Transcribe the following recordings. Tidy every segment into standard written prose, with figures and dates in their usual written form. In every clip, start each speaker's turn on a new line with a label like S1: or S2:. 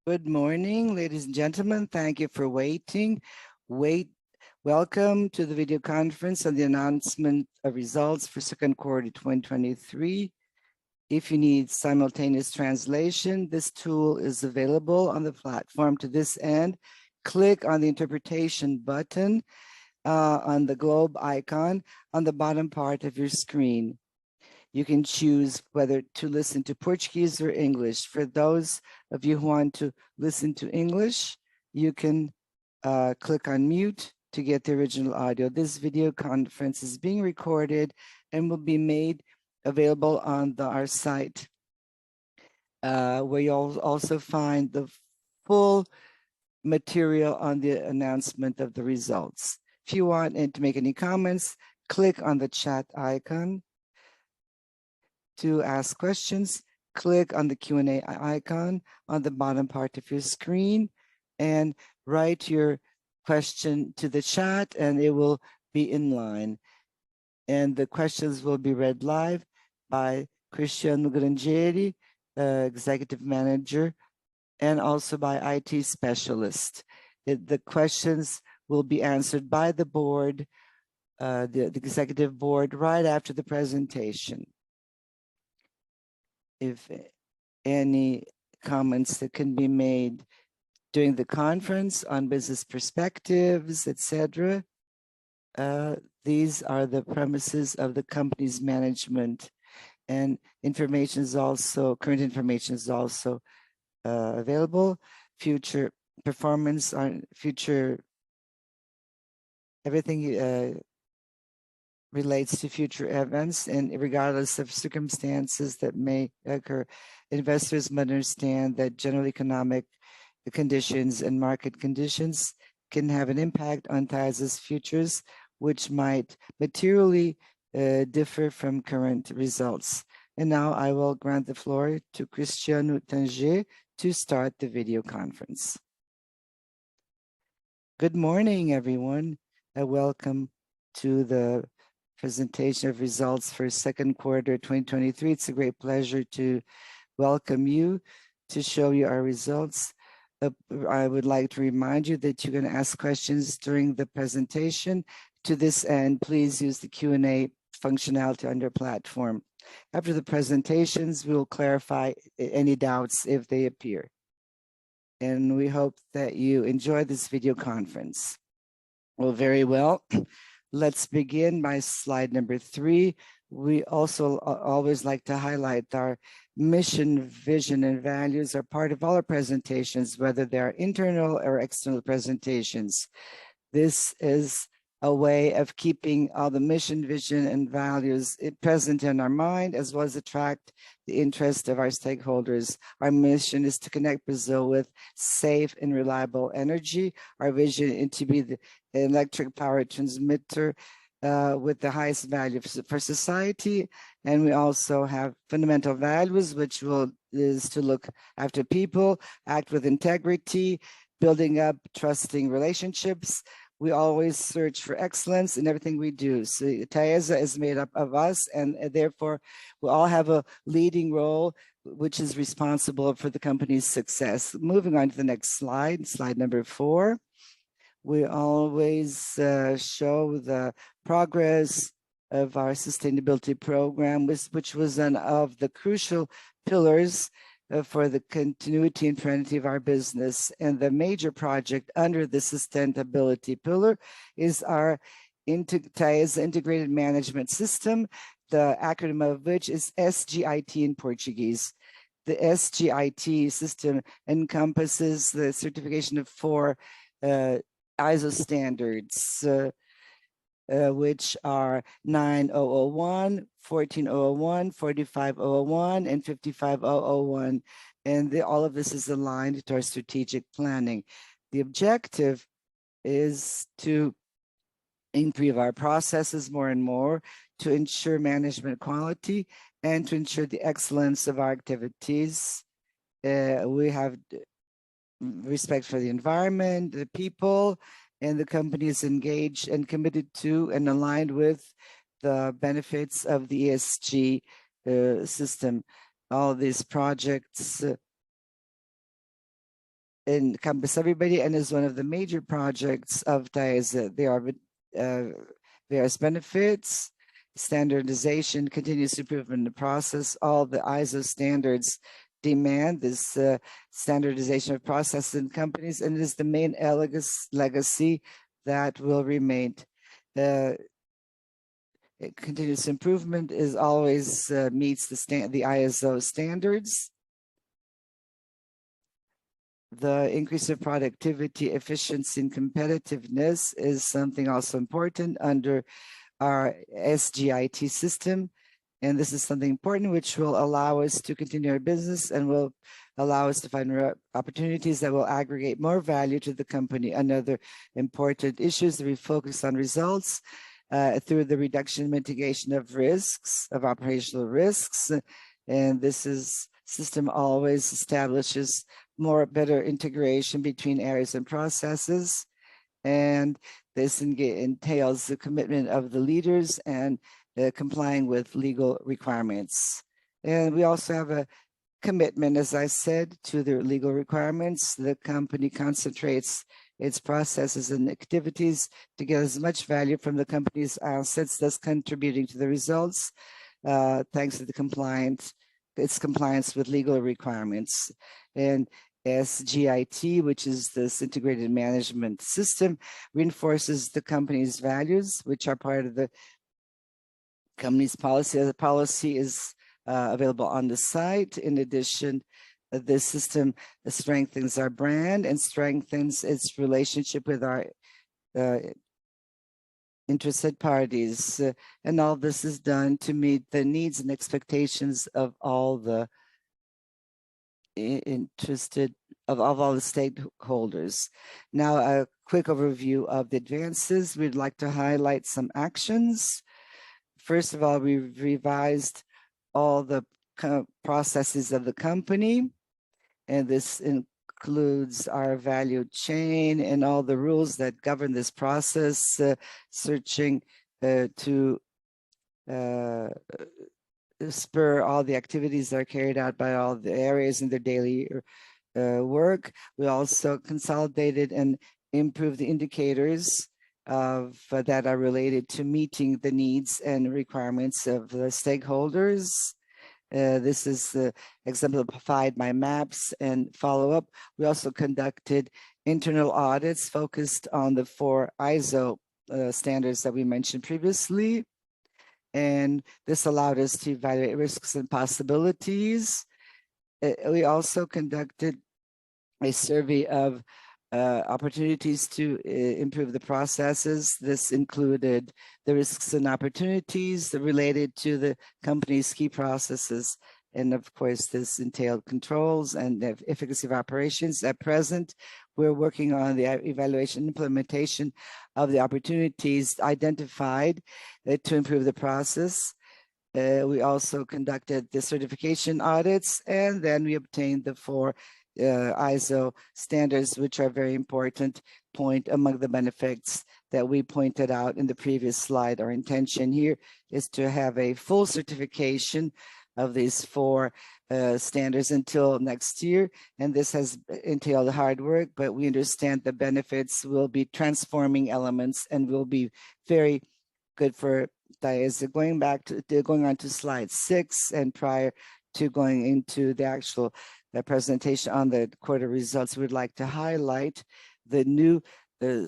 S1: Good morning, ladies and gentlemen. Thank you for waiting. Welcome to the video conference on the announcement of results for second quarter 2023. If you need simultaneous translation, this tool is available on the platform. To this end, click on the interpretation button on the globe icon on the bottom part of your screen. You can choose whether to listen to Portuguese or English. For those of you who want to listen to English, you can click on mute to get the original audio. This video conference is being recorded and will be made available on our site, where you'll also find the full material on the announcement of the results. If you want to make any comments, click on the chat icon. To ask questions, click on the Q&A icon on the bottom part of your screen and write your question to the chat, and it will be in line. And the questions will be read live by Cristiano Grangieri, Executive Manager, and also by IT Specialist. The questions will be answered by the board, the Executive Board, right after the presentation. If any comments that can be made during the conference on business perspectives, etc., these are the premises of the company's management, and information is also, current information is also available. Future performance on future, everything relates to future events, and regardless of circumstances that may occur, investors must understand that general economic conditions and market conditions can have an impact on TAESA's futures, which might materially differ from current results. And now I will grant the floor to Cristiano Tanger to start the video conference. Good morning, everyone. Welcome to the presentation of results for second quarter 2023. It's a great pleasure to welcome you, to show you our results. I would like to remind you that you're going to ask questions during the presentation. To this end, please use the Q&A functionality on your platform. After the presentations, we will clarify any doubts if they appear. And we hope that you enjoy this video conference. Well, very well. Let's begin by slide number 3. We also always like to highlight our mission, vision, and values are part of all our presentations, whether they're internal or external presentations. This is a way of keeping all the mission, vision, and values present in our mind, as well as attract the interest of our stakeholders. Our mission is to connect Brazil with safe and reliable energy. Our vision is to be the electric power transmitter with the highest value for society. And we also have fundamental values, which is to look after people, act with integrity, building up trusting relationships. We always search for excellence in everything we do. So TAESA is made up of us, and therefore we all have a leading role, which is responsible for the company's success. Moving on to the next slide, slide number 4. We always show the progress of our sustainability program, which was one of the crucial pillars for the continuity and perpetuity of our business. And the major project under the sustainability pillar is our TAESA Integrated Management System, the acronym of which is SGIT in Portuguese. The SGIT system encompasses the certification of 4 ISO standards, which are 9001, 14001, 45001, and 55001. And all of this is aligned to our strategic planning. The objective is to improve our processes more and more, to ensure management quality, and to ensure the excellence of our activities. We have respect for the environment, the people, and the company is engaged and committed to and aligned with the benefits of the ESG system. All these projects encompass everybody and is one of the major projects of TAESA. There are various benefits, standardization, continuous improvement in the process. All the ISO standards demand this standardization of processes in companies, and it is the main legacy that will remain. Continuous improvement is always meets the ISO standards. The increase of productivity, efficiency, and competitiveness is something also important under our SGIT system. And this is something important which will allow us to continue our business and will allow us to find opportunities that will aggregate more value to the company. Another important issue is that we focus on results through the reduction and mitigation of risks, of operational risks. And this system always establishes better integration between areas and processes. And this entails the commitment of the leaders and complying with legal requirements. And we also have a commitment, as I said, to the legal requirements. The company concentrates its processes and activities to get as much value from the company's assets, thus contributing to the results, thanks to its compliance with legal requirements. And SGIT, which is this integrated management system, reinforces the company's values, which are part of the company's policy. The policy is available on the site. In addition, this system strengthens our brand and strengthens its relationship with our interested parties. And all this is done to meet the needs and expectations of all the all the stakeholders. Now, a quick overview of the advances. We'd like to highlight some actions. First of all, we've revised all the processes of the company, and this includes our value chain and all the rules that govern this process, searching to spur all the activities that are carried out by all the areas in their daily work. We also consolidated and improved the indicators that are related to meeting the needs and requirements of the stakeholders. This is exemplified by maps and follow-up. We also conducted internal audits focused on the 4 ISO standards that we mentioned previously. And this allowed us to evaluate risks and possibilities. We also conducted a survey of opportunities to improve the processes. This included the risks and opportunities related to the company's key processes. And of course, this entailed controls and the efficacy of operations. At present, we're working on the evaluation and implementation of the opportunities identified to improve the process. We also conducted the certification audits, and then we obtained the 4 ISO standards, which are a very important point among the benefits that we pointed out in the previous slide. Our intention here is to have a full certification of these 4 standards until next year, and this has entailed hard work, but we understand the benefits will be transforming elements and will be very good for TAESA. Going on to slide 6, and prior to going into the actual presentation on the quarter results, we'd like to highlight the new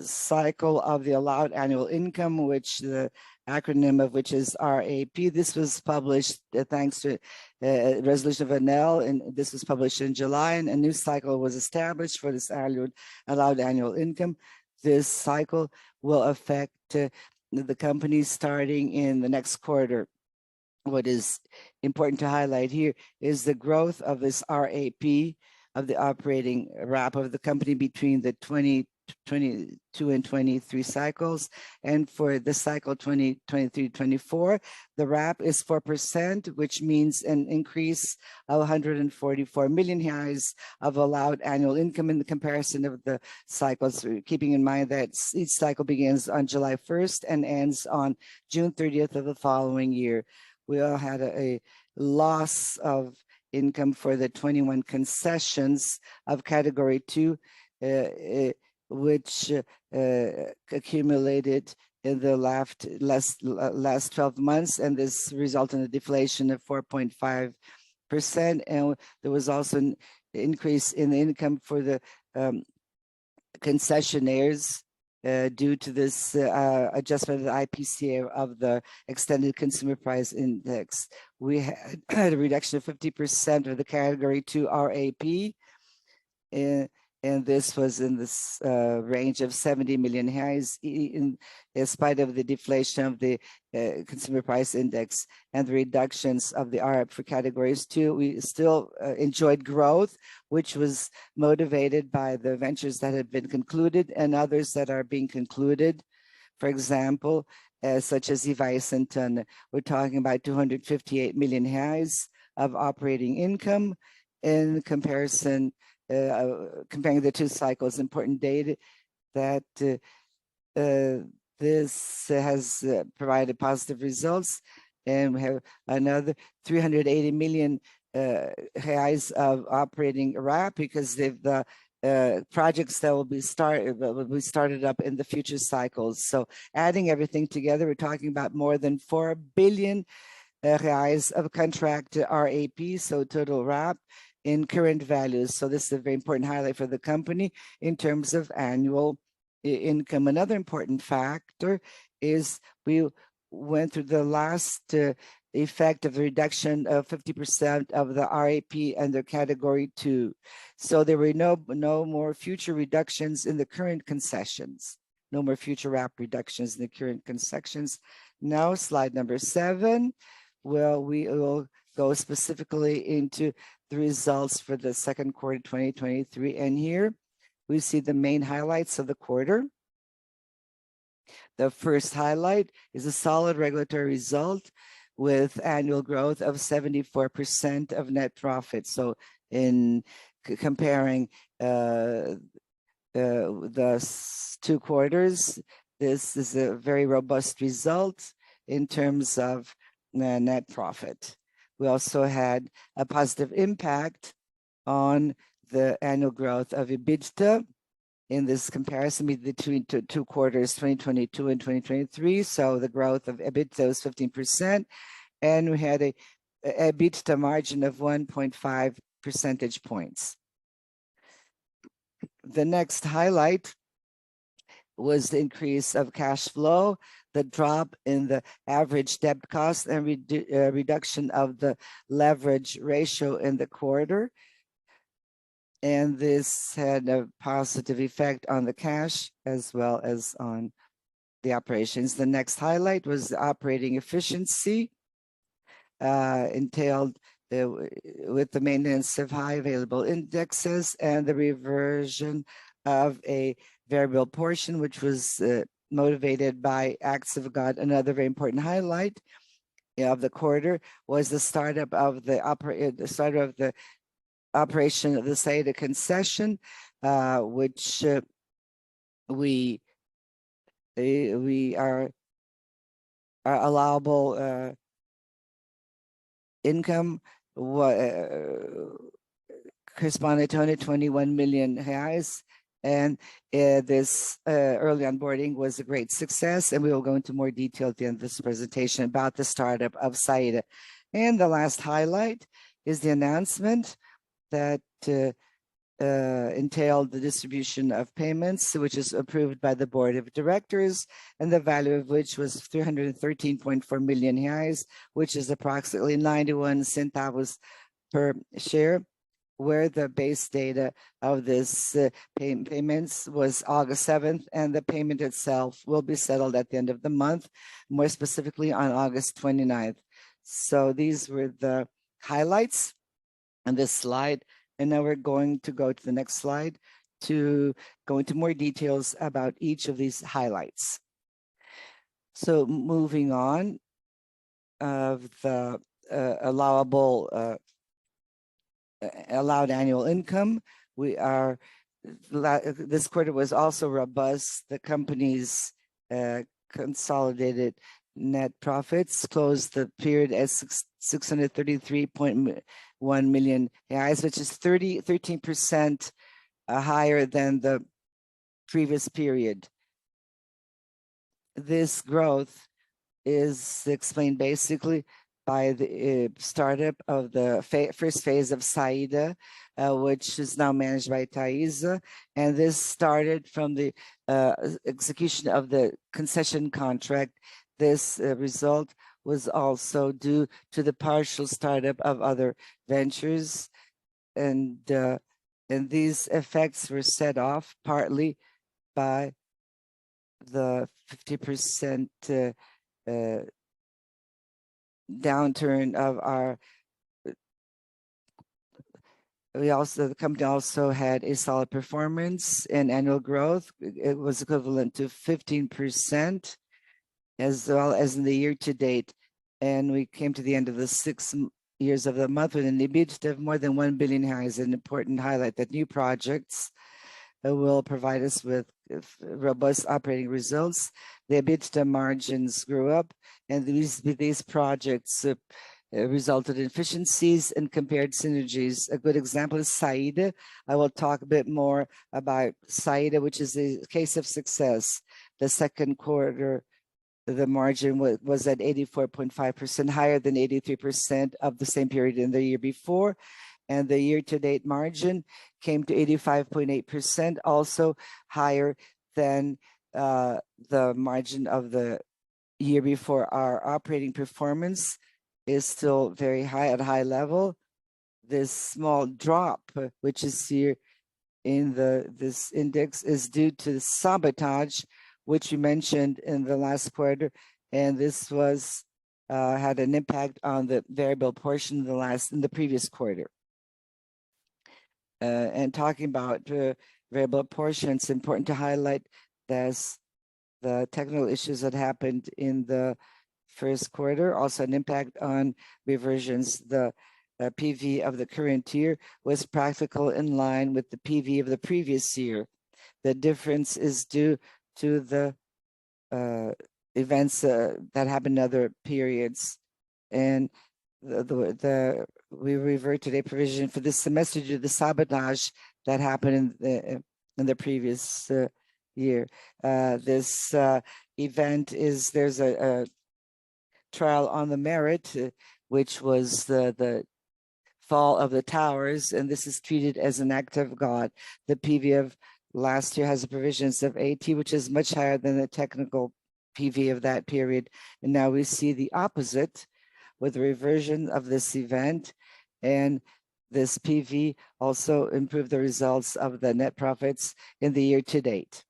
S1: cycle of the allowed annual income, which the acronym of which is RAP. This was published thanks to a resolution of ANEL, and this was published in July, and a new cycle was established for this allowed annual income. This cycle will affect the company starting in the next quarter. What is important to highlight here is the growth of this RAP, of the operating RAP of the company between the 2022 and 23 cycles. And for the cycle 2023-24, the RAP is 4%, which means an increase of 144 million of allowed annual income in the comparison of the cycles, keeping in mind that each cycle begins on July 1st and ends on June 30th of the following year. We all had a loss of income for the 21 concessions of category 2, which accumulated in the last 12 months, and this resulted in a deflation of 4.5%. And there was also an increase in the income for the concessionaires due to this adjustment of the IPCA of the extended consumer price index. We had a reduction of 50% of the category 2 RAP, and this was in this range of 70 million reais, in spite of the deflation of the consumer price index and the reductions of the RAP for categories 2. We still enjoyed growth, which was motivated by the ventures that had been concluded and others that are being concluded. For example, such as Ivaí Santana, we're talking about 258 million reais of operating income in comparison. Comparing the two cycles, important data that this has provided positive results, and we have another 380 million reais of operating RAP because the projects that will be started up in the future cycles. So adding everything together, we're talking about more than 4 billion reais of contract RAP, so total RAP in current values. So this is a very important highlight for the company in terms of annual income. Another important factor is we went through the last effect of the reduction of 50% of the RAP under category 2. So there were no more future reductions in the current concessions. No more future RAP reductions in the current concessions. Now, slide number 7. Well, we will go specifically into the results for the second quarter 2023. And here we see the main highlights of the quarter. The first highlight is a solid regulatory result with annual growth of 74% of net profit. So in comparing the 2 quarters, this is a very robust result in terms of net profit. We also had a positive impact on the annual growth of EBITDA in this comparison between two quarters, 2022 and 2023. So the growth of EBITDA was 15%, and we had a EBITDA margin of 1.5 percentage points. The next highlight was the increase of cash flow, the drop in the average debt cost, and reduction of the leverage ratio in the quarter. And this had a positive effect on the cash as well as on the operations. The next highlight was the operating efficiency, entailed with the maintenance of high available indexes and the reversion of a variable portion, which was motivated by acts of God. Another very important highlight of the quarter was the startup of the operation of the TAESA concession, which we are allowable income corresponding to 121 million reais. And this early onboarding was a great success, and we will go into more detail at the end of this presentation about the startup of TAESA. And the last highlight is the announcement that entailed the distribution of payments, which is approved by the board of directors, and the value of which was 313.4 million reais, which is approximately 91 centavos per share, where the base data of this payments was August 7th, and the payment itself will be settled at the end of the month, more specifically on August 29th. So these were the highlights on this slide. And now we're going to go to the next slide to go into more details about each of these highlights. So moving on, of the allowed annual income, this quarter was also robust. The company's consolidated net profits closed the period as 633 million reais, which is 13% higher than the previous period. This growth is explained basically by the startup of the first phase of SAESA, which is now managed by TAESA. And this started from the execution of the concession contract. This result was also due to the partial startup of other ventures. And these effects were set off partly by the 50% downturn of our. The company also had a solid performance in annual growth. It was equivalent to 15%, as well as in the year to date. And we came to the end of the 6 years of the month with an EBITDA of more than 1 billion. An important highlight that new projects will provide us with robust operating results. The EBITDA margins grew up, and these projects resulted in efficiencies and compared synergies. A good example is SAESA. I will talk a bit more about SAESA, which is a case of success. The second quarter, the margin was at 84.5%, higher than 83% of the same period in the year before. And the year-to-date margin came to 85.8%, also higher than the margin of the year before. Our operating performance is still very high, at a high level. This small drop, which is here in this index, is due to the sabotage, which we mentioned in the last quarter, and this was had an impact on the variable portion in the previous quarter. And talking about variable portion, it's important to highlight there's the technical issues that happened in the first quarter, also an impact on reversions. The PV of the current year was practical in line with the PV of the previous year. The difference is due to the events that happened in other periods, and we reverted a provision for this semester due to the sabotage that happened in the previous year. This event is, there's a trial on the merit, which was the fall of the towers, and this is treated as an act of God. The PV of last year has provisions of 80, which is much higher than the technical PV of that period. And now we see the opposite with the reversion of this event, and this PV also improved the results of the net profits in the year to date.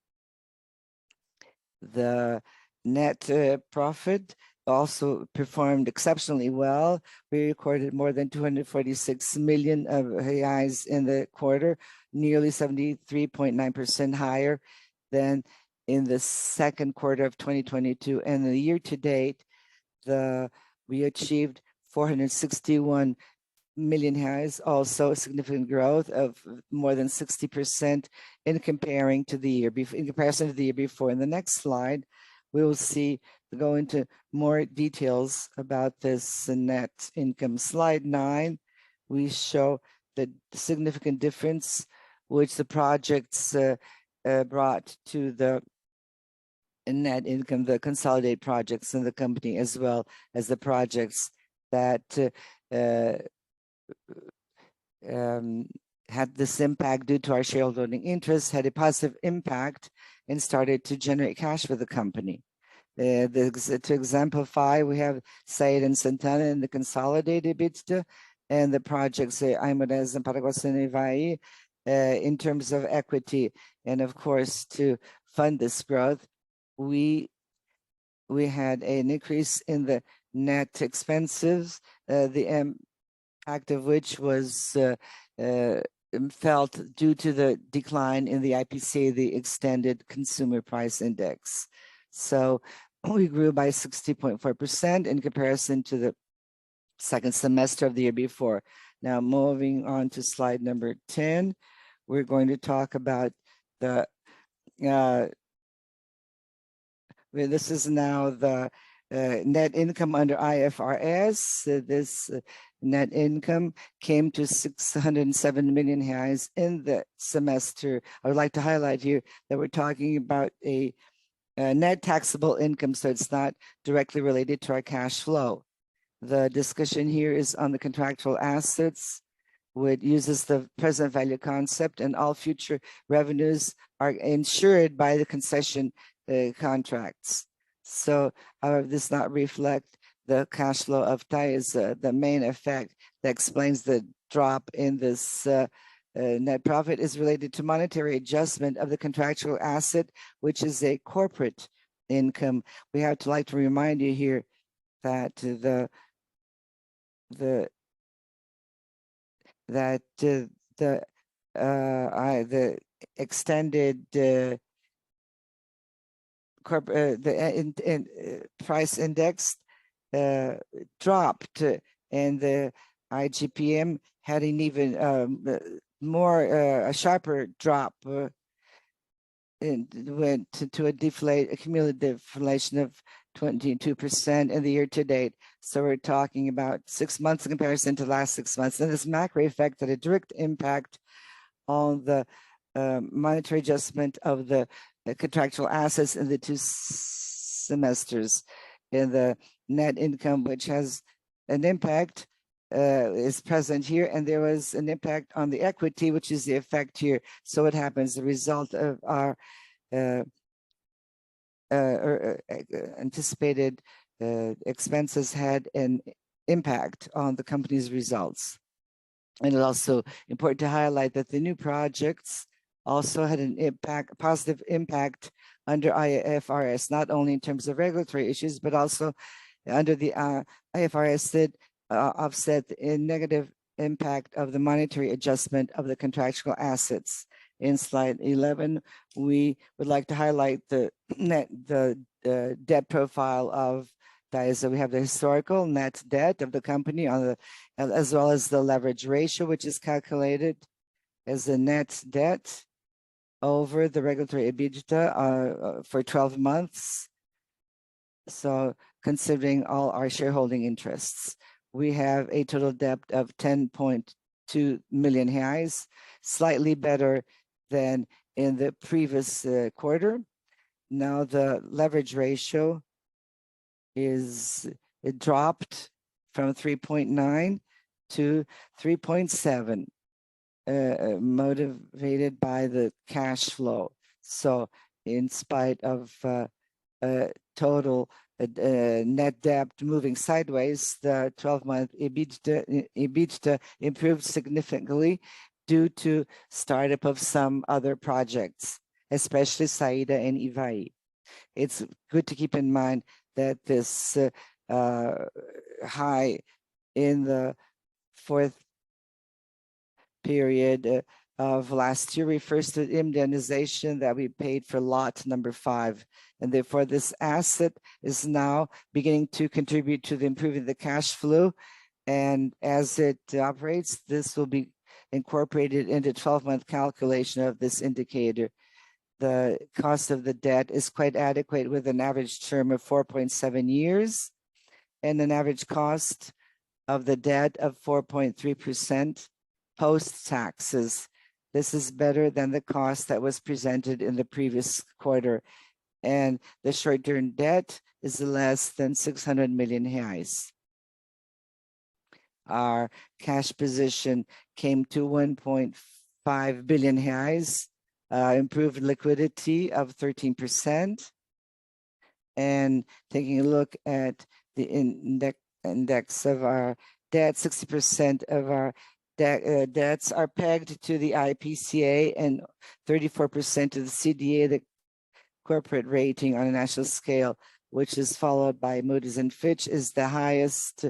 S1: The net profit also performed exceptionally well. We recorded more than 246 million reais in the quarter, nearly 73.9% higher than in the second quarter of 2022. And the year to date, we achieved 461 million reais, also a significant growth of more than 60% in comparison to the year before. In the next slide, we will go into more details about this net income. Slide 9, we show the significant difference which the projects brought to the net income, the consolidated projects in the company, as well as the projects that had this impact due to our shareholding interest, had a positive impact and started to generate cash for the company. To exemplify, we have SAESA and Santana in the consolidated EBITDA, and the projects Aimorés and Paraguaçu and Ivaí in terms of equity. And of course, to fund this growth, we had an increase in the net expenses, the impact of which was felt due to the decline in the IPCA, the extended consumer price index. So we grew by 60.4% in comparison to the second semester of the year before. Now, moving on to slide number 10, we're going to talk about the this is now the net income under IFRS. This net income came to 607 million reais in the semester. I would like to highlight here that we're talking about a net taxable income, so it's not directly related to our cash flow. The discussion here is on the contractual assets, which uses the present value concept, and all future revenues are insured by the concession contracts. So, however, this not reflect the cash flow of TAESA. The main effect that explains the drop in this net profit is related to monetary adjustment of the contractual asset, which is a corporate income. We have to like to remind you here that the extended price index dropped, and the IGPM had an even more a sharper drop, and went to a cumulative deflation of 22% in the year to date. So we're talking about 6 months in comparison to the last 6 months. And this macro effect had a direct impact on the monetary adjustment of the contractual assets in the 2 semesters. In the net income, which has an impact, is present here, and there was an impact on the equity, which is the effect here. So what happens? The result of our anticipated expenses had an impact on the company's results. And it's also important to highlight that the new projects also had an impact, positive impact under IFRS, not only in terms of regulatory issues, but also under the IFRS that offset the negative impact of the monetary adjustment of the contractual assets. In slide 11, we would like to highlight the debt profile of TAESA. We have the historical net debt of the company on the, as well as the leverage ratio, which is calculated as the net debt over the regulatory EBITDA for 12 months. So considering all our shareholding interests, we have a total debt of 10.2 million reais, slightly better than in the previous quarter. Now the leverage ratio it dropped from 3.9 to 3.7, motivated by the cash flow. So in spite of total net debt moving sideways, the 12-month EBITDA improved significantly due to startup of some other projects, especially Saída and Ivaí. It's good to keep in mind that this high in the fourth period of last year refers to indemnization that we paid for lot number 5. And therefore this asset is now beginning to contribute to the improving the cash flow. And as it operates, this will be incorporated into 12-month calculation of this indicator. The cost of the debt is quite adequate with an average term of 4.7 years and an average cost of the debt of 4.3% post-taxes. This is better than the cost that was presented in the previous quarter. And the short-term debt is less than 600 million reais. Our cash position came to 1.5 billion reais, improved liquidity of 13%. And taking a look at the index of our debt, 60% of our debts are pegged to the IPCA and 34% to the CDA, the corporate rating on a national scale, which is followed by Moody's and Fitch, is the highest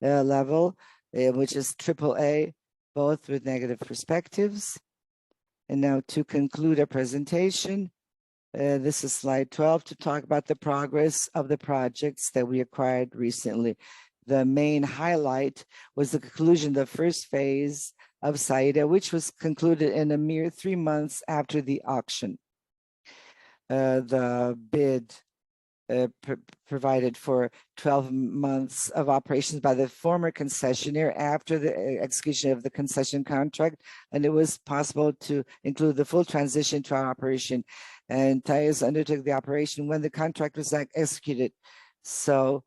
S1: level, which is AAA, both with negative perspectives. And now to conclude our presentation, this is slide 12 to talk about the progress of the projects that we acquired recently. The main highlight was the conclusion of the first phase of Saída, which was concluded in a mere 3 months after the auction. The bid provided for 12 months of operations by the former concessionaire after the execution of the concession contract, and it was possible to include the full transition to our operation. And TAESA undertook the operation when the contract was executed. So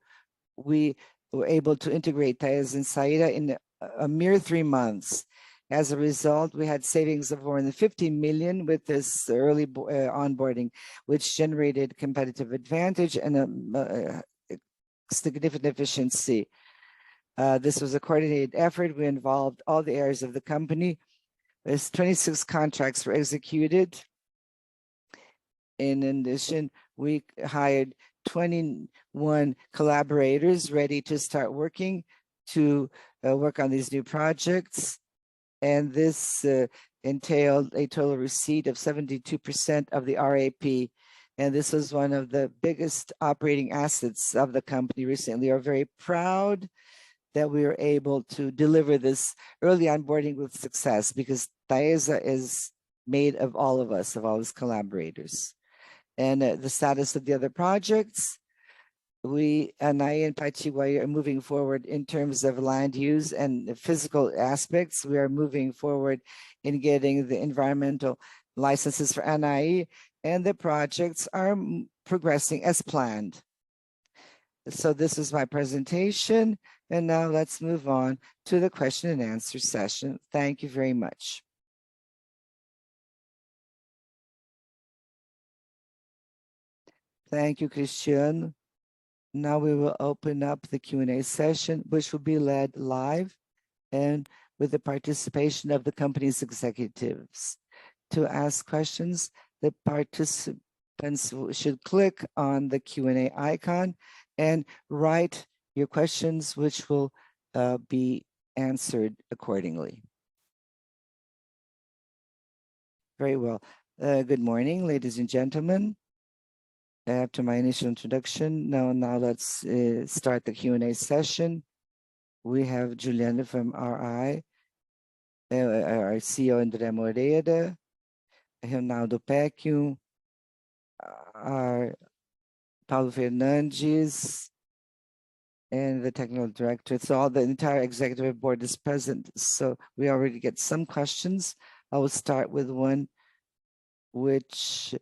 S1: we were able to integrate TAESA and SAIDA in a mere 3 months. As a result, we had savings of more than 15 million with this early onboarding, which generated competitive advantage and a significant efficiency. This was a coordinated effort. We involved all the areas of the company. There's 26 contracts were executed. In addition, we hired 21 collaborators ready to start working to work on these new projects. And this entailed a total receipt of 72% of the RAP. And this was one of the biggest operating assets of the company recently. We are very proud that we were able to deliver this early onboarding with success, because TAESA is made of all of us, of all its collaborators. And the status of the other projects, we, Anai and Pachiwai, are moving forward in terms of land use and the physical aspects. We are moving forward in getting the environmental licenses for Anai, and the projects are progressing as planned. So this is my presentation, and now let's move on to the question and answer session. Thank you very much. Thank you, Cristiano. Now we will open up the Q&A session, which will be led live and with the participation of the company's executives. To ask questions, the participants should click on the Q&A icon and write your questions, which will be answered accordingly. Very well. Good morning, ladies and gentlemen. After my initial introduction, now let's start the Q&A session. We have Juliana from RI, our CEO André Moreira, Ronaldo Pecchio, our Paulo Fernandes, and the technical director. So all the entire executive board is present. So we already get some questions. I will start with one which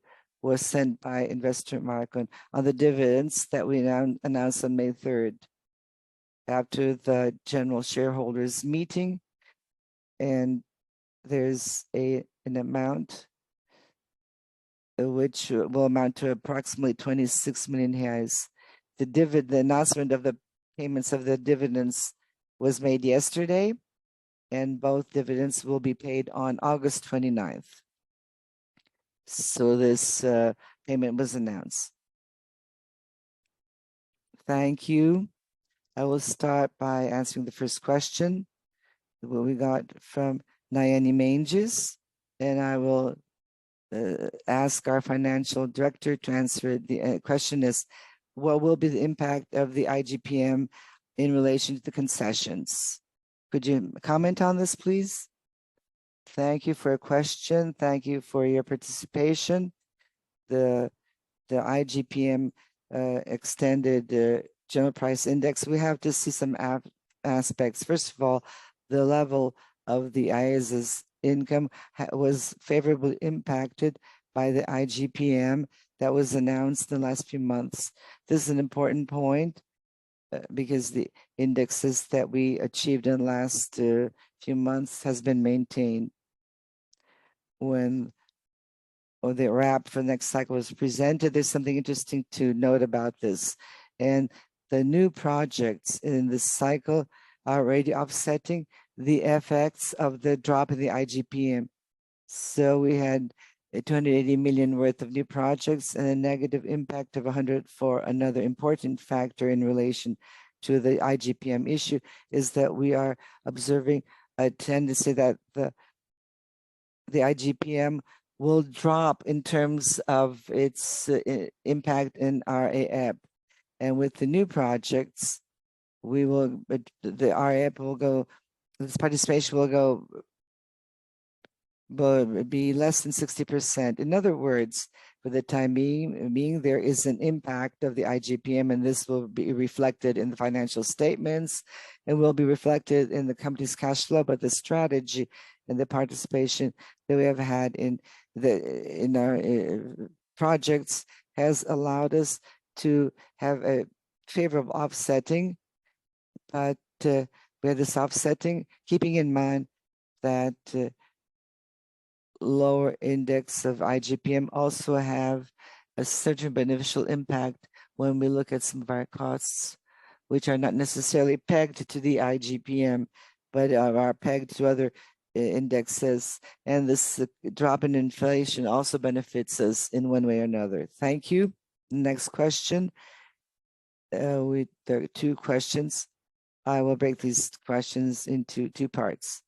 S1: was sent by Investor Marco on the dividends that we now announced on May 3rd after the general shareholders meeting. And there's an amount which will amount to approximately 26 million reais. The announcement of the payments of the dividends was made yesterday, and both dividends will be paid on August 29th. So this payment was announced. Thank you. I will start by answering the first question, what we got from Nayani Mendes, and I will ask our financial director to answer it. The question is, what will be the impact of the IGPM in relation to the concessions? Could you comment on this, please? Thank you for a question. Thank you for your participation. The IGPM extended general price index, we have to see some aspects. First of all, the level of the IASA's income was favorably impacted by the IGPM that was announced in the last few months. This is an important point because the indexes that we achieved in the last few months has been maintained. When the RAP for the next cycle was presented, there's something interesting to note about this. And the new projects in this cycle are already offsetting the effects of the drop in the IGPM. So we had 280 million worth of new projects and a negative impact of 100 for another important factor in relation to the IGPM issue is that we are observing a tendency that the IGPM will drop in terms of its impact in RAP. And with the new projects, the RAP will go, this participation will be less than 60%. In other words, For the time being, there is an impact of the IGPM, and this will be reflected in the financial statements and will be reflected in the company's cash flow. But the strategy and the participation that we have had in our projects has allowed us to have a favorable offsetting, but we have this offsetting, keeping in mind that lower index of IGPM also have a certain beneficial impact when we look at some of our costs, which are not necessarily pegged to the IGPM, but are pegged to other indexes. And this drop in inflation also benefits us in one way or another. Thank you. Next question. There are two questions. I will break these questions into two parts.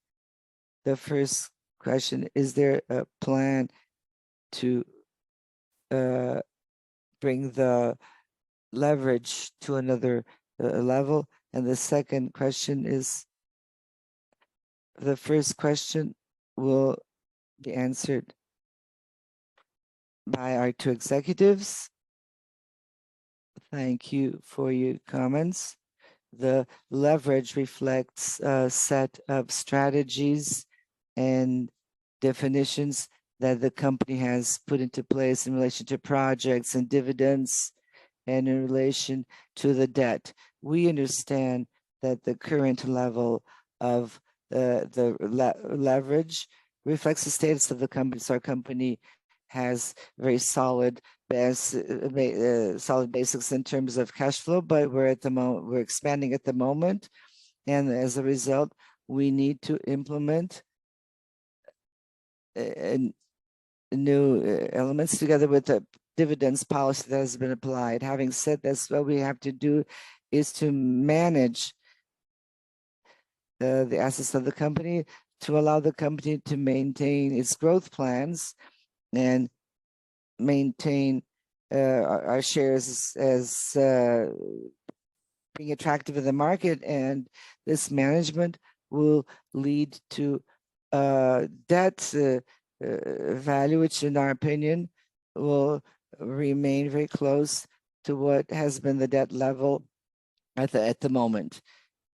S1: The first question, is there a plan to bring the leverage to another level? And the second question is, the first question will be answered by our two executives. Thank you for your comments. The leverage reflects a set of strategies and definitions that the company has put into place in relation to projects and dividends and in relation to the debt. We understand that the current level of leverage reflects the status of the company. So our company has very solid basics in terms of cash flow, but we're expanding at the moment, and as a result, we need to implement new elements together with the dividends policy that has been applied. Having said this, what we have to do is to manage the assets of the company to allow the company to maintain its growth plans and maintain our shares as being attractive in the market, and this management will lead to debt value, which in our opinion will remain very close to what has been the debt level at the moment.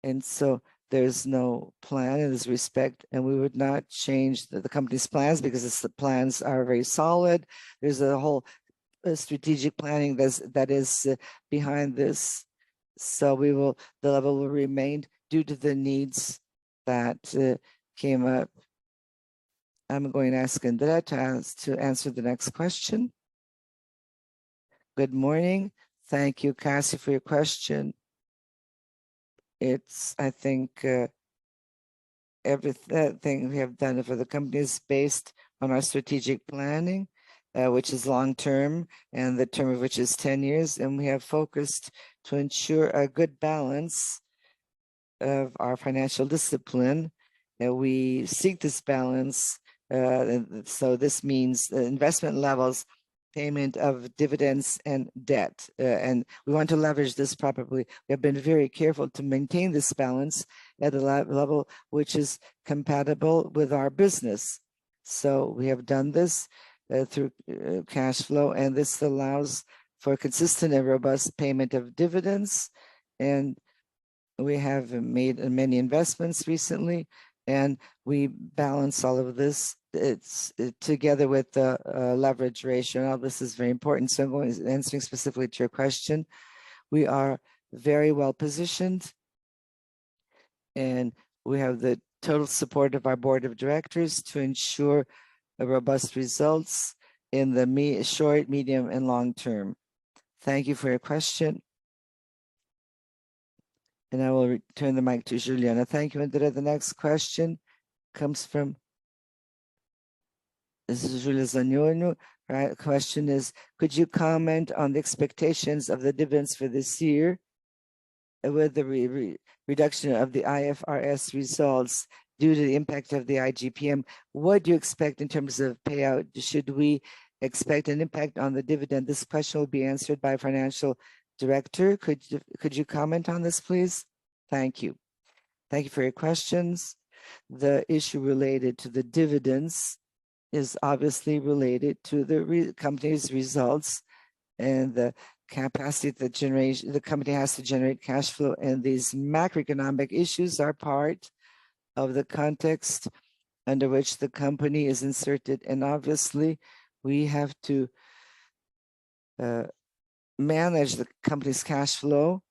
S1: And so there's no plan in this respect, and we would not change the company's plans because the plans are very solid. There's a whole strategic planning that is behind this. So the level will remain due to the needs that came up. I'm going to ask Andrea to answer the next question. Good morning. Thank you, Cassie, for your question. I think everything we have done for the company is based on our strategic planning, which is long-term, and the term of which is 10 years. And we have focused to ensure a good balance of our financial discipline. We seek this balance. So this means investment levels, payment of dividends, and debt. And we want to leverage this properly. We have been very careful to maintain this balance at a level which is compatible with our business. So we have done this through cash flow, and this allows for consistent and robust payment of dividends. And we have made many investments recently, and we balance all of this together with the leverage ratio. Now, this is very important. So I'm answering specifically to your question. We are very well positioned, and we have the total support of our board of directors to ensure robust results in the short, medium, and long term. Thank you for your question. And I will return the mic to Juliana. Thank you, Andrea. The next question comes from Julia Zaniolo. Right? Question is, could you comment on the expectations of the dividends for this year with the reduction of the IFRS results due to the impact of the IGPM? What do you expect in terms of payout? Should we expect an impact on the dividend? This question will be answered by financial director. Could you comment on this, please? Thank you. Thank you for your questions. The issue related to the dividends is obviously related to the company's results and the capacity that the company has to generate cash flow. And these macroeconomic issues are part of the context under which the company is inserted. And obviously, we have to manage the company's cash flow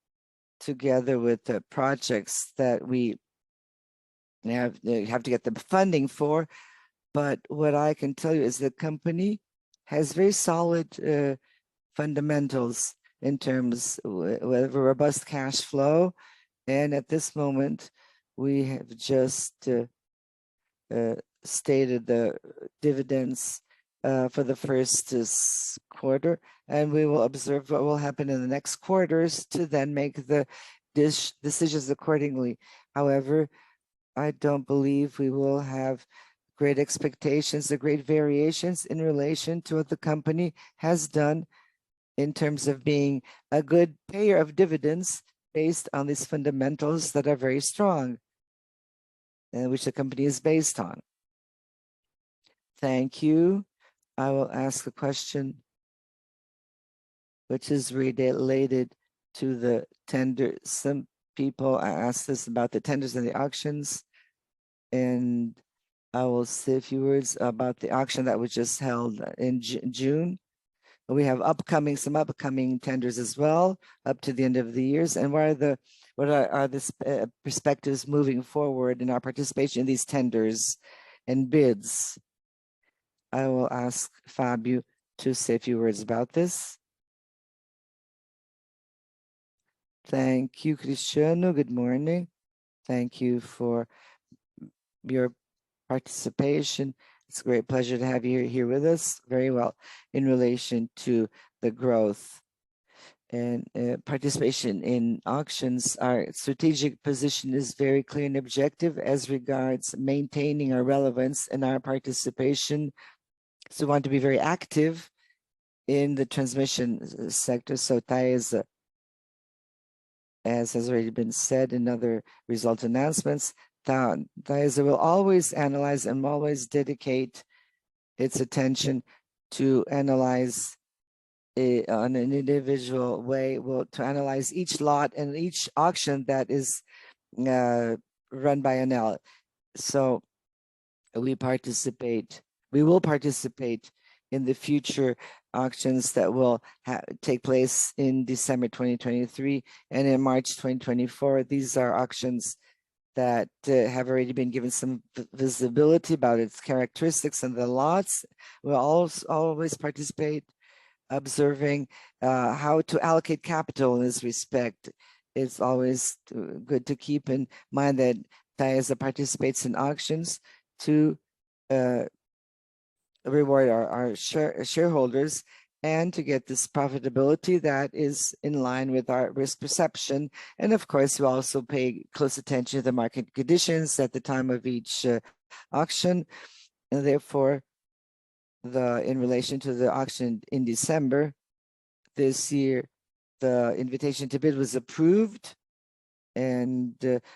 S1: together with the projects that we have to get the funding for. But what I can tell you is the company has very solid fundamentals in terms of a robust cash flow. And at this moment, we have just stated the dividends for the first quarter, and we will observe what will happen in the next quarters to then make the decisions accordingly. However, I don't believe we will have great expectations or great variations in relation to what the company has done in terms of being a good payer of dividends based on these fundamentals that are very strong and which the company is based on. Thank you. I will ask a question which is related to the tender. Some people asked us about the tenders and the auctions, and I will say a few words about the auction that was just held in June. We have some upcoming tenders as well up to the end of the years. And what are the perspectives moving forward in our participation in these tenders and bids? I will ask Fabio to say a few words about this. Thank you, Cristiano. Good morning. Thank you for your participation. It's a great pleasure to have you here with us. Very well. In relation to the growth and participation in auctions, our strategic position is very clear and objective as regards maintaining our relevance and our participation. So we want to be very active in the transmission sector. So TAESA, as has already been said in other result announcements, TAESA will always analyze and always dedicate its attention to analyze on an individual way, to analyze each lot and each auction that is run by ANEEL. So we will participate in the future auctions that will take place in December 2023 and in March 2024. These are auctions that have already been given some visibility about its characteristics and the lots. We'll always participate, observing how to allocate capital in this respect. It's always good to keep in mind that TAESA participates in auctions to reward our shareholders and to get this profitability that is in line with our risk perception. And of course, we also pay close attention to the market conditions at the time of each auction. And therefore, in relation to the auction in December this year, the invitation to bid was approved, and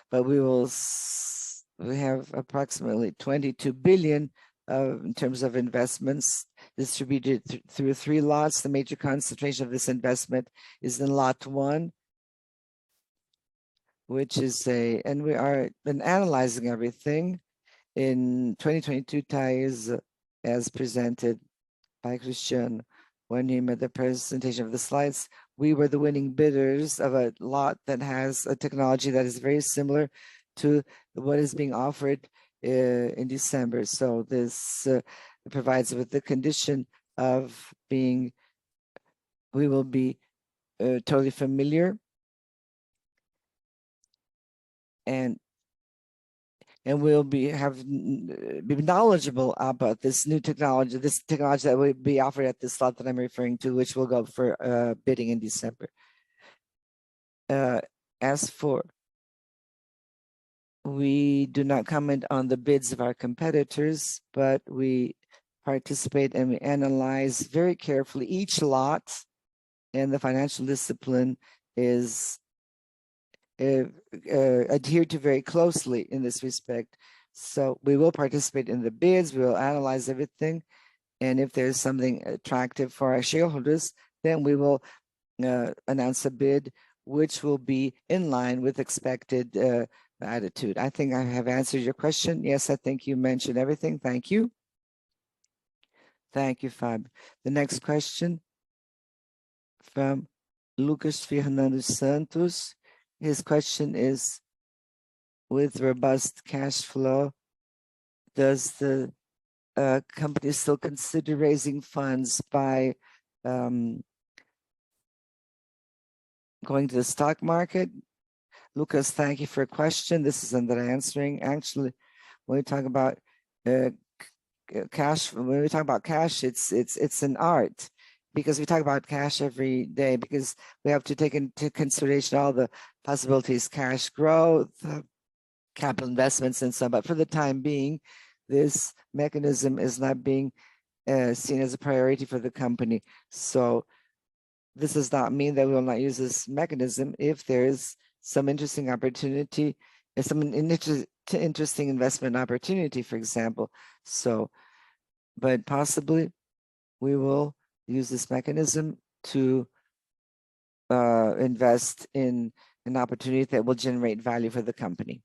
S1: but we have approximately 22 billion in terms of investments distributed through 3 lots. The major concentration of this investment is in lot 1, which is and we are been analyzing everything. In 2022, TAESA, as presented by Cristiano when he made the presentation of the slides, we were the winning bidders of a lot that has a technology that is very similar to what is being offered in December. So this provides with the condition of we will be totally familiar and we'll be knowledgeable about this new technology, that will be offered at this slot that I'm referring to, which will go for bidding in December. As for, we do not comment on the bids of our competitors, but we participate and we analyze very carefully each lot, and the financial discipline is adhered to very closely in this respect. So we will participate in the bids, we will analyze everything, and if there's something attractive for our shareholders, then we will announce a bid which will be in line with expected attitude. I think I have answered your question. Yes, I think you mentioned everything. Thank you. Thank you, Fab. The next question from Lucas Fernando Santos. His question is, with robust cash flow, does the company still consider raising funds by going to the stock market? Lucas, thank you for a question. This is under answering. Actually, when we talk about cash, it's an art, because we talk about cash every day, because we have to take into consideration all the possibilities, cash growth, capital investments, and so on. But for the time being, this mechanism is not being seen as a priority for the company. So this does not mean that we will not use this mechanism if there is some interesting opportunity and some interesting investment opportunity, for example. So, but possibly we will use this mechanism to invest in an opportunity that will generate value for the company.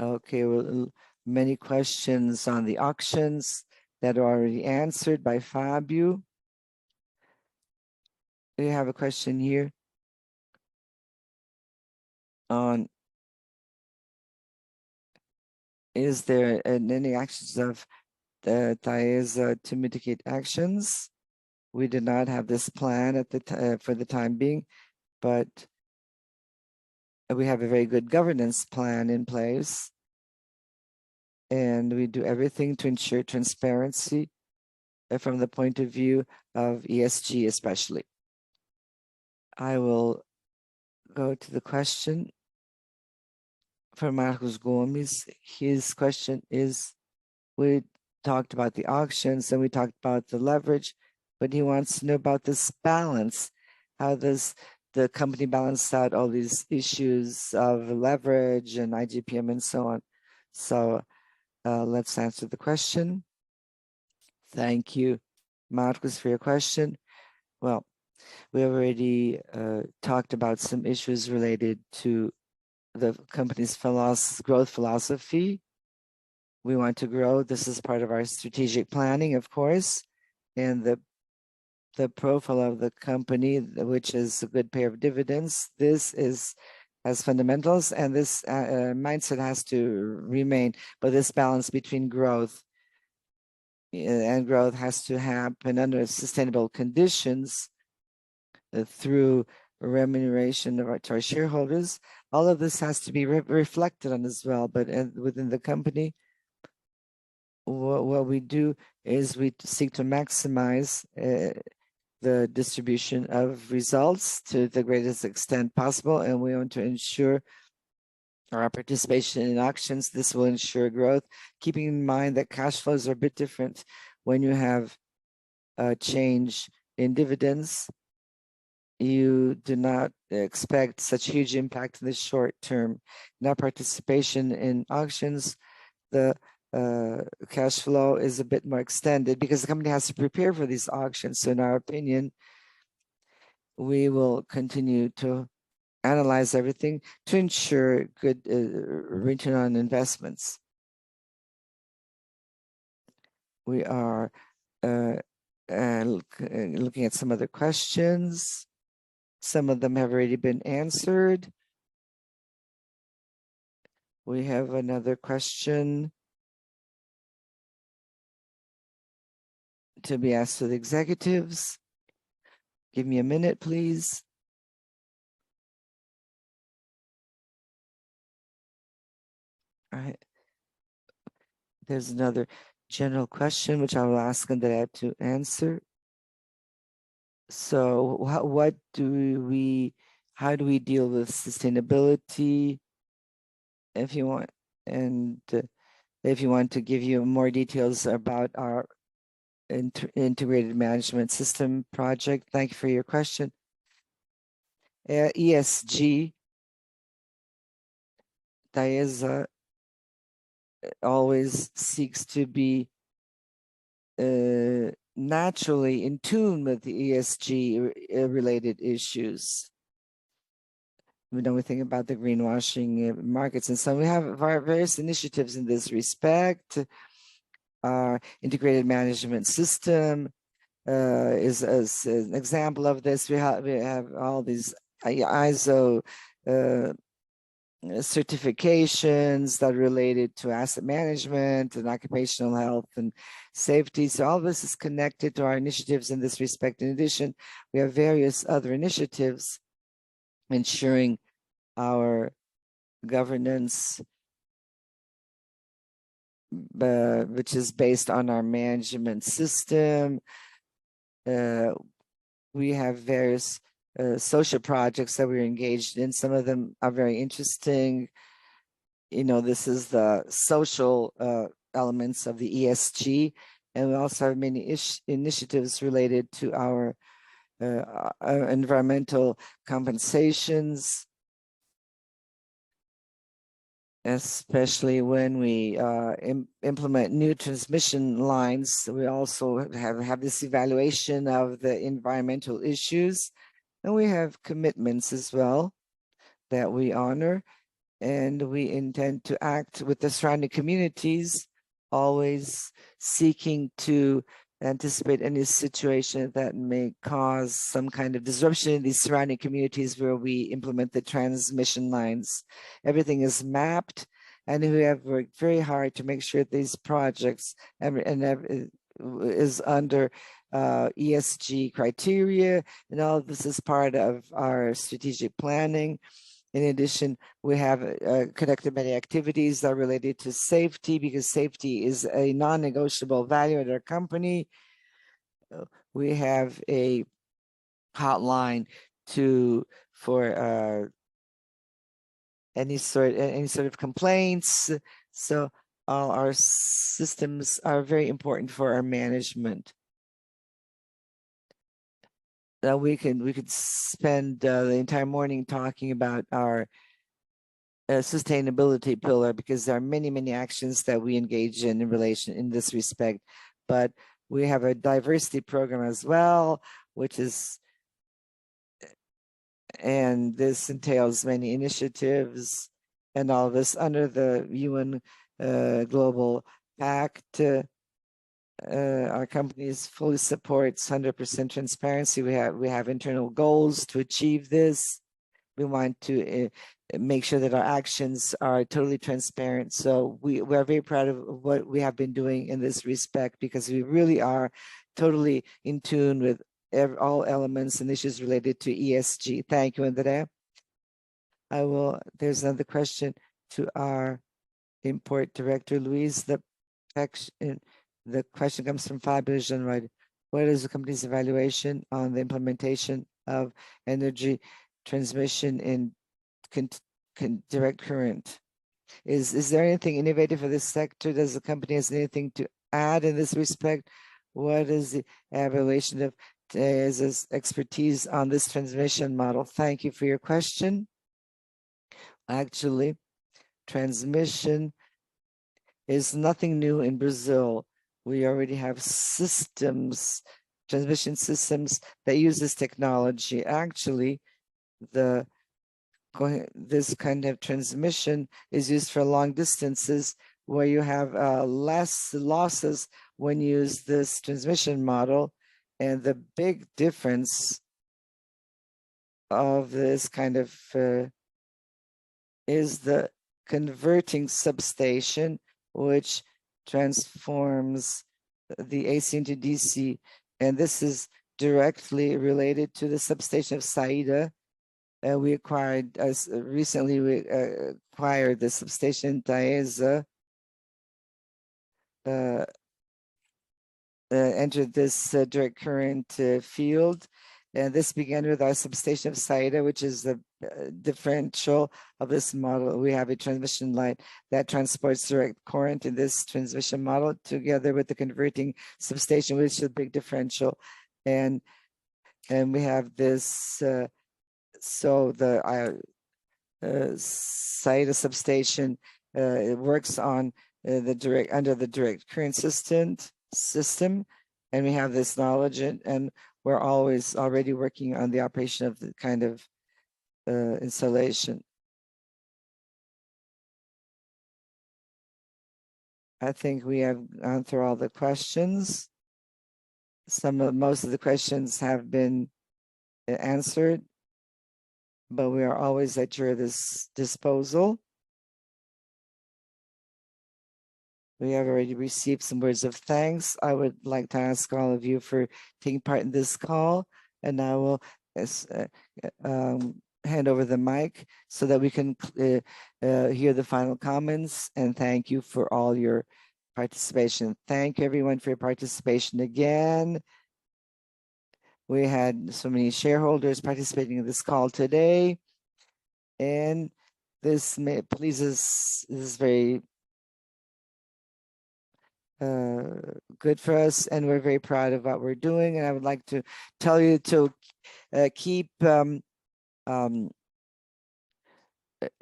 S1: Okay, well, many questions on the auctions that are already answered by Fabio. We have a question here on, is there any actions of the TAESA to mitigate actions? We did not have this plan at the for the time being, but we have a very good governance plan in place, and we do everything to ensure transparency from the point of view of ESG especially. I will go to the question from Marcos Gomes. His question is, we talked about the auctions and we talked about the leverage, but he wants to know about this balance. How does the company balance out all these issues of leverage and IGPM and so on? So let's answer the question. Thank you, Marcos, for your question. Well, we already talked about some issues related to the company's growth philosophy. We want to grow. This is part of our strategic planning, of course, and the profile of the company, which is a good payer of dividends. This has fundamentals, and this mindset has to remain. But this balance between growth and growth has to happen under sustainable conditions through remuneration to our shareholders. All of this has to be reflected on as well. But within the company, what we do is we seek to maximize the distribution of results to the greatest extent possible, and we want to ensure our participation in auctions. This will ensure growth, keeping in mind that cash flows are a bit different when you have a change in dividends. You do not expect such huge impact in the short term. In our participation in auctions, the cash flow is a bit more extended because the company has to prepare for these auctions. So in our opinion, we will continue to analyze everything to ensure good return on investments. We are looking at some other questions. Some of them have already been answered. We have another question to be asked to the executives. Give me a minute, please. All right. There's another general question which I will ask and that I have to answer. So how do we deal with sustainability? If you want, and if you want to give you more details about our integrated management system project. Thank you for your question. ESG TAESA always seeks to be naturally in tune with the ESG related issues. We think about the greenwashing markets, and so we have various initiatives in this respect. Our integrated management system is an example of this. We have all these ISO certifications that are related to asset management and occupational health and safety. So all this is connected to our initiatives in this respect. In addition, we have various other initiatives ensuring our governance, which is based on our management system. We have various social projects that we're engaged in. Some of them are very interesting. This is the social elements of the ESG, and we also have many initiatives related to our environmental compensations, especially when we implement new transmission lines. We also have this evaluation of the environmental issues, and we have commitments as well that we honor, and we intend to act with the surrounding communities, always seeking to anticipate any situation that may cause some kind of disruption in these surrounding communities where we implement the transmission lines. Everything is mapped, and we have worked very hard to make sure these projects is under ESG criteria, and all of this is part of our strategic planning. In addition, we have conducted many activities that are related to safety, because safety is a non-negotiable value at our company. We have a hotline for any sort of complaints. So all our systems are very important for our management. We could spend the entire morning talking about our sustainability pillar, because there are many actions that we engage in relation in this respect. But we have a diversity program as well, and this entails many initiatives, and all of this under the UN Global Pact. Our company fully supports 100% transparency. We have internal goals to achieve this. We want to make sure that our actions are totally transparent. So we are very proud of what we have been doing in this respect, because we really are totally in tune with all elements and issues related to ESG. Thank you, Andrea. There's another question to our import director, Luis. The question comes from Fabio Janroyd. What is the company's evaluation on the implementation of energy transmission in direct current? Is there anything innovative for this sector? Does the company have anything to add in this respect? What is the evaluation of TAESA's expertise on this transmission model? Thank you for your question. Actually, transmission is nothing new in Brazil. We already have transmission systems that use this technology. Actually, this kind of transmission is used for long distances, where you have less losses when you use this transmission model. And the big difference of this kind of is the converting substation, which transforms the AC into DC. And this is directly related to the substation of Saída. We recently acquired the substation TAESA, entered this direct current field. And this began with our substation of Saída, which is the differential of this model. We have a transmission line that transports direct current in this transmission model, together with the converting substation, which is a big differential. And we have this, so the site, a substation. It works on under the direct current system, and we have this knowledge, and we're always already working on the operation of the kind of installation. I think we have gone through all the questions. Most of the questions have been answered, but we are always at your disposal. We have already received some words of thanks. I would like to ask all of you for taking part in this call, and I will hand over the mic so that we can hear the final comments, and thank you for all your participation. Thank you everyone for your participation again. We had so many shareholders participating in this call today, and this pleases, this is very good for us, and we're very proud of what we're doing. And I would like to tell you to keep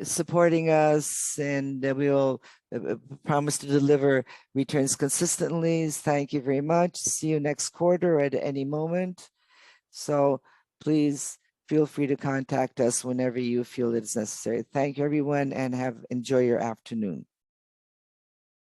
S1: supporting us, and we will promise to deliver returns consistently. Thank you very much. See you next quarter at any moment. So please feel free to contact us whenever you feel it's necessary. Thank you, everyone, and enjoy your afternoon.